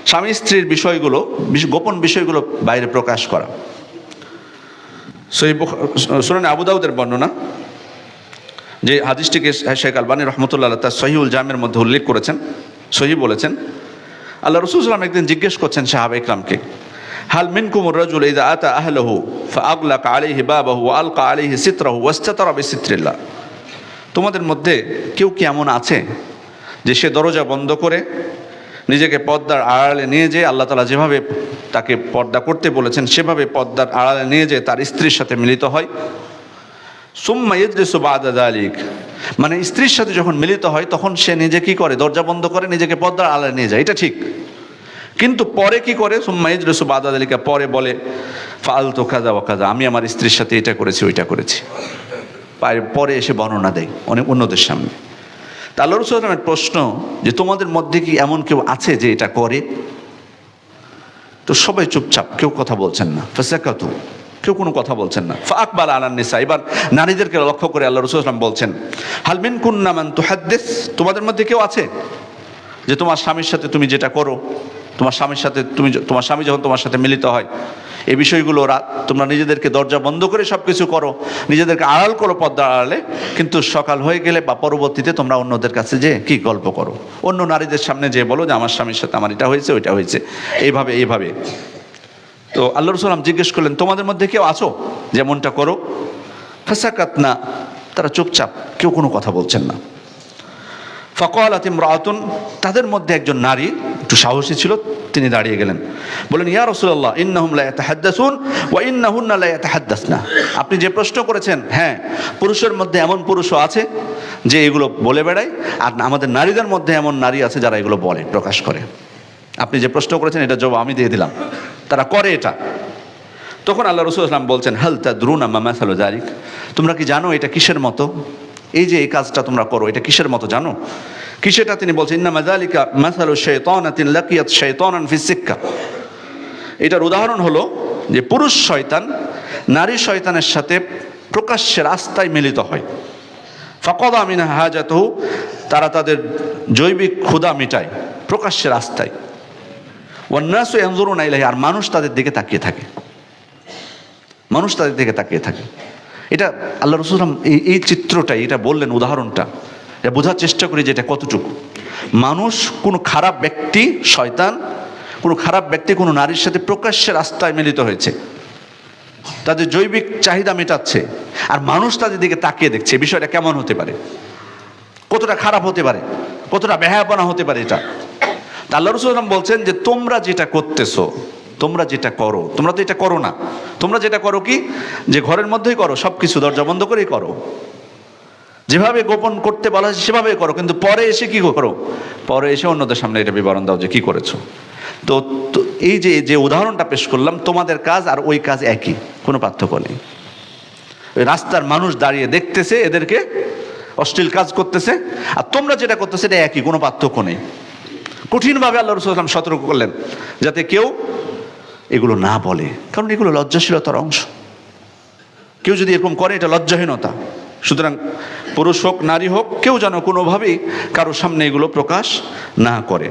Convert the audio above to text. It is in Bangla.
স্বামী স্ত্রীর বিষয়গুলো, গোপন বিষয়গুলো বাইরে প্রকাশ করা। সুনান আবু দাউদের বর্ণনা, যে হাদিসটিকে শেখ আলবানী রহমতুল্লাহ তার সহিউল জামের মধ্যে উল্লেখ করেছেন, সহি বলেছেন, আল্লাহ রাসূল সাল্লাল্লাহু আলাইহি ওয়াসাল্লাম একদিন জিজ্ঞেস করছেন সাহাবা ইকরামকে, হাল মিনকুমুর রাজুল ইযা আতা আহলাহু ফাআগলাকা আলাইহি বাবাহু ওয়া আলকা আলাইহি সিতরাহু ওয়াস্তাতারা বিসিত্রিল্লাহ, তোমাদের মধ্যে কেউ কি এমন আছে যে সে দরজা বন্ধ করে নিজেকে পর্দার আড়ালে নিয়ে যেয়ে, আল্লাহ তাআলা যেভাবে তাকে পর্দা করতে বলেছেন সেভাবে পর্দার আড়ালে নিয়ে যেয়ে তার স্ত্রীর সাথে মিলিত হয়, সুম্মা ইয়াজলিসু বা'দা যালিক, মানে স্ত্রীর সাথে যখন মিলিত হয় তখন সে নিজে কি করে, দরজা বন্ধ করে নিজেকে পর্দার আড়ালে নিয়ে যায়, এটা ঠিক, কিন্তু পরে কি করে, সুম্মা ইয়াজলিসু বা'দা যালিকা, পরে বলে ফাআলতু কাযা ওয়া কাযা, আমি আমার স্ত্রীর সাথে এটা করেছি ওইটা করেছি, পরে এসে বর্ণনা দেয় অনেক অন্যদের সামনে। তা আল্লাহ রাসূল সাল্লাল্লাহু আলাইহি ওয়াসাল্লামের প্রশ্ন যে তোমাদের মধ্যে কি এমন কেউ আছে যে এটা করে? তো সবাই চুপচাপ, কেউ কথা বলছেন না। ফাসাকাতু, কেউ কোনো কথা বলছেন না। ফাআকবাল আলান নিসা, এবার নারীদেরকে লক্ষ্য করে আল্লাহ রাসূল সাল্লাল্লাহু আলাইহি ওয়াসাল্লাম বলছেন, হাল মিনকুন্না মান তুহাদ্দিস, তোমাদের মধ্যে কেউ আছে যে তোমার স্বামীর সাথে তুমি যেটা করো, তোমার স্বামীর সাথে তোমার স্বামী যখন তোমার সাথে মিলিত হয় এই বিষয়গুলো তোমরা নিজেদেরকে দরজা বন্ধ করে সব কিছু করো, নিজেদেরকে আড়াল করো পর্দার আড়ালে, কিন্তু সকাল হয়ে গেলে বা পরবর্তীতে তোমরা অন্যদের কাছে যে কি গল্প করো, অন্য নারীদের সামনে যে বলো যে আমার স্বামীর সাথে আমার এটা হয়েছে ওইটা হয়েছে, এইভাবে। তো আল্লাহ রাসূল জিজ্ঞেস করলেন, তোমাদের মধ্যে কেউ আছো যেমনটা করো? ফাসাকাত না, তারা চুপচাপ, কেউ কোনো কথা বলছেন না। ফাকালাত ইমরাআতুন, তাদের মধ্যে একজন নারী একটু সাহসী ছিল, তিনি দাঁড়িয়ে গেলেন, বলেন, ইয়া রাসূলুল্লাহ ইন্নাহুম লা ইয়াতাহাদ্দাসুন ওয়া ইন্নাহুন্না লা ইয়াতাহাদ্দাসনা, আপনি যে প্রশ্ন করেছেন, হ্যাঁ পুরুষের মধ্যে এমন পুরুষও আছে যে এগুলো বলে বেড়ায়, আর আমাদের নারীদের মধ্যে এমন নারী আছে যারা এগুলো বলে, প্রকাশ করে। আপনি যে প্রশ্ন করেছেন এটা জবাব আমি দিয়ে দিলাম, তারা করে এটা। তখন আল্লাহ রাসূল সাল্লাল্লাহু আলাইহি ওয়াসাল্লাম বলছেন, হাল তাদরুনা মা মাসালু যালিক, তোমরা কি জানো এটা কিসের মতো, এই যে এই কাজটা তোমরা করো এটা কিসের মতো জানো? কিসেটা? তিনি বলছেন, ইন্নামা যালিকা মাসালু শাইতানাতিন লাকিয়াত শাইতানান ফি সিক্কা, এটার উদাহরণ হলো যে পুরুষ শয়তান নারী শয়তানের সাথে প্রকাশ্যে রাস্তায় মিলিত হয়, ফাকাদা মিনহা হাজাতুহু, তারা তাদের জৈবিক ক্ষুধা মেটায় প্রকাশ্যে রাস্তায়, ওয়ান নাসু ইয়ানজুরুনা ইলাইহি, আর মানুষ তাদের দিকে তাকিয়ে থাকে, মানুষ তাদের দিকে তাকিয়ে থাকে। এটা আল্লাহ রাসূল এই চিত্রটাই, এটা বললেন উদাহরণটা, এটা বোঝার চেষ্টা করি যে এটা কতটুকু মানুষ, কোনো খারাপ ব্যক্তি, শয়তান কোনো খারাপ ব্যক্তি কোনো নারীর সাথে প্রকাশ্যে রাস্তায় মিলিত হয়েছে, তাদের জৈবিক চাহিদা মেটাচ্ছে, আর মানুষ তাদের দিকে তাকিয়ে দেখছে। বিষয়টা কেমন হতে পারে, কতটা খারাপ হতে পারে, কতটা বেহায়াপনা হতে পারে এটা। আল্লাহ রাসূল বলছেন যে তোমরা যেটা করতেছো, তোমরা যেটা করো, তোমরা তো এটা করো না, তোমরা যেটা করো কি, যে ঘরের মধ্যেই করো, সব কিছু দরজা বন্ধ করেই করো, যেভাবে গোপন করতে বলা হয়েছে সেভাবেই করো, কিন্তু পরে এসে কি করো, পরে এসে অন্যদের সামনে এটা বিবরণ দাও যে কি করেছো। তো এই যে উদাহরণটা পেশ করলাম, তোমাদের কাজ আর ওই কাজ একই, কোনো পার্থক্য নেই। ওই রাস্তার মানুষ দাঁড়িয়ে দেখতেছে এদেরকে অশ্লীল কাজ করতেছে, আর তোমরা যেটা করতেছে এটা একই, কোনো পার্থক্য নেই। কঠিনভাবে আল্লাহ রাসূল সাল্লাল্লাহু আলাইহি ওয়াসাল্লাম সতর্ক করলেন যাতে কেউ এগুলো না বলে, কারণ এগুলো লজ্জাশীলতার অংশ। কেউ যদি এরকম করে এটা লজ্জাহীনতা। সুতরাং পুরুষ হোক নারী হোক, কেউ যেন কোনোভাবেই কারোর সামনে এগুলো প্রকাশ না করে।